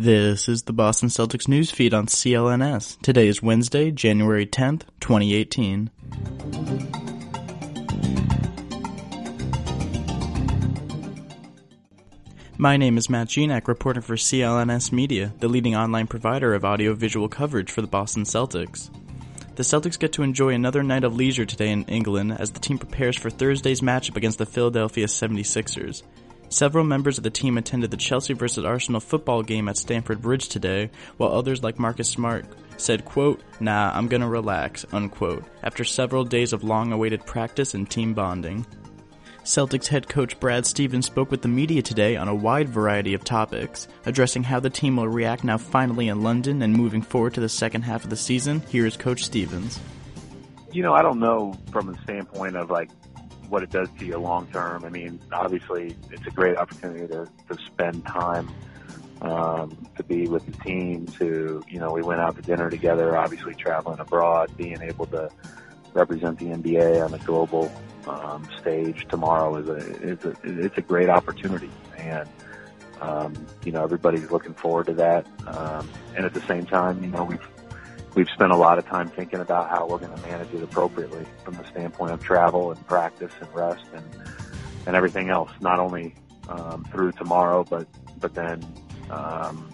This is the Boston Celtics news feed on CLNS. Today is Wednesday, January 10th, 2018. My name is Matt Genak, reporting for CLNS Media, the leading online provider of audio-visual coverage for the Boston Celtics. The Celtics get to enjoy another night of leisure today in England as the team prepares for Thursday's matchup against the Philadelphia 76ers. Several members of the team attended the Chelsea vs. Arsenal football game at Stamford Bridge today, while others like Marcus Smart said, quote, "Nah, I'm gonna relax," unquote, after several days of long-awaited practice and team bonding. Celtics head coach Brad Stevens spoke with the media today on a wide variety of topics, addressing how the team will react now finally in London and moving forward to the second half of the season. Here is Coach Stevens. I don't know from the standpoint of what it does to you long term. I mean, obviously it's a great opportunity to spend time, to be with the team, we went out to dinner together, obviously traveling abroad, being able to represent the NBA on a global stage tomorrow it's a great opportunity, and everybody's looking forward to that. And at the same time, we've spent a lot of time thinking about how we're going to manage it appropriately from the standpoint of travel and practice and rest and everything else, not only through tomorrow, but then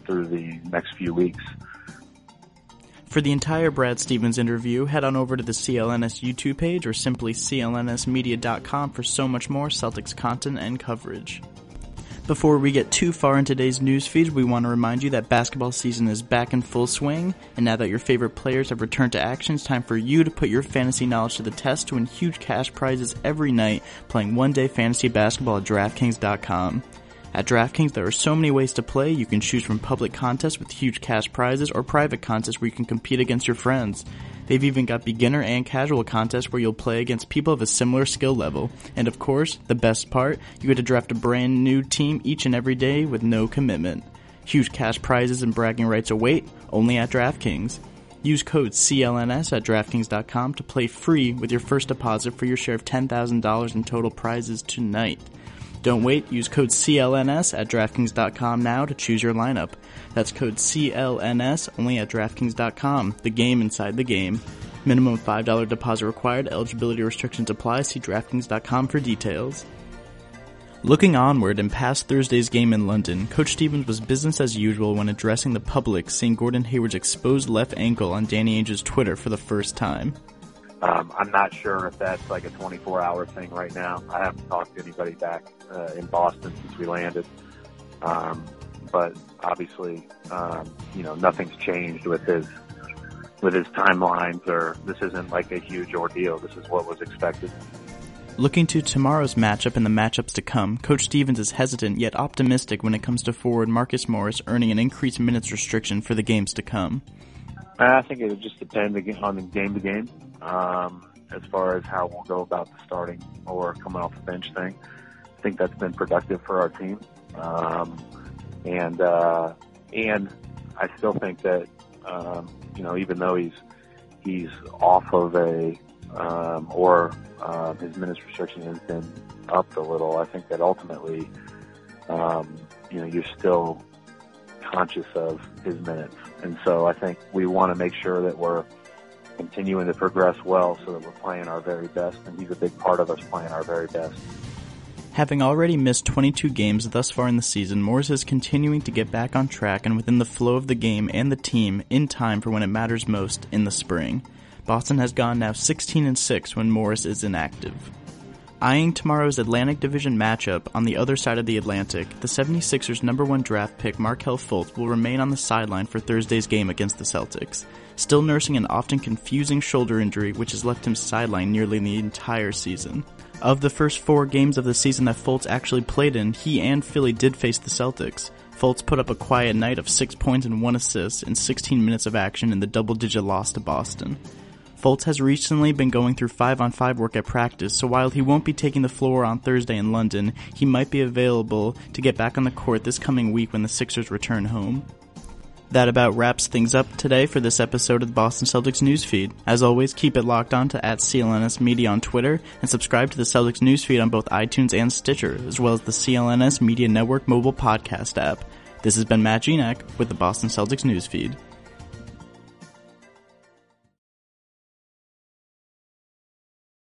through the next few weeks. For the entire Brad Stevens interview, head on over to the CLNS YouTube page or simply clnsmedia.com for so much more Celtics content and coverage. Before we get too far in today's news feed, we want to remind you that basketball season is back in full swing, and now that your favorite players have returned to action, it's time for you to put your fantasy knowledge to the test to win huge cash prizes every night playing one-day fantasy basketball at DraftKings.com. At DraftKings, there are so many ways to play. You can choose from public contests with huge cash prizes or private contests where you can compete against your friends. They've even got beginner and casual contests where you'll play against people of a similar skill level. And of course, the best part, you get to draft a brand new team each and every day with no commitment. Huge cash prizes and bragging rights await, only at DraftKings. Use code CLNS at DraftKings.com to play free with your first deposit for your share of $10,000 in total prizes tonight. Don't wait, use code CLNS at DraftKings.com now to choose your lineup. That's code CLNS only at DraftKings.com, the game inside the game. Minimum $5 deposit required, eligibility restrictions apply, see DraftKings.com for details. Looking onward and past Thursday's game in London, Coach Stevens was business as usual when addressing the public, seeing Gordon Hayward's exposed left ankle on Danny Ainge's Twitter for the first time. I'm not sure if that's like a 24-hour thing right now. I haven't talked to anybody back in Boston since we landed. But obviously, nothing's changed with his timelines, or this isn't like a huge ordeal. This is what was expected. Looking to tomorrow's matchup and the matchups to come, Coach Stevens is hesitant yet optimistic when it comes to forward Marcus Morris earning an increased minutes restriction for the games to come. I think it would just depend on the game to game, as far as how we'll go about the starting or coming off the bench thing. I think that's been productive for our team. And I still think that, even though he's off of his minutes restriction has been upped a little, I think that ultimately, you're still conscious of his minutes. And so I think we want to make sure that we're continuing to progress well so that we're playing our very best, and he's a big part of us playing our very best. Having already missed 22 games thus far in the season, Morris is continuing to get back on track and within the flow of the game and the team in time for when it matters most in the spring. Boston has gone now 16-6 when Morris is inactive. Eyeing tomorrow's Atlantic Division matchup on the other side of the Atlantic, the 76ers' number 1 draft pick Markelle Fultz will remain on the sideline for Thursday's game against the Celtics, still nursing an often confusing shoulder injury which has left him sidelined nearly the entire season. Of the first 4 games of the season that Fultz actually played in, he and Philly did face the Celtics. Fultz put up a quiet night of 6 points and 1 assist in 16 minutes of action in the double-digit loss to Boston. Fultz has recently been going through 5-on-5 work at practice, so while he won't be taking the floor on Thursday in London, he might be available to get back on the court this coming week when the Sixers return home. That about wraps things up today for this episode of the Boston Celtics newsfeed. As always, keep it locked on to @CLNS Media on Twitter, and subscribe to the Celtics newsfeed on both iTunes and Stitcher, as well as the CLNS Media Network mobile podcast app. This has been Matt Genak with the Boston Celtics Newsfeed.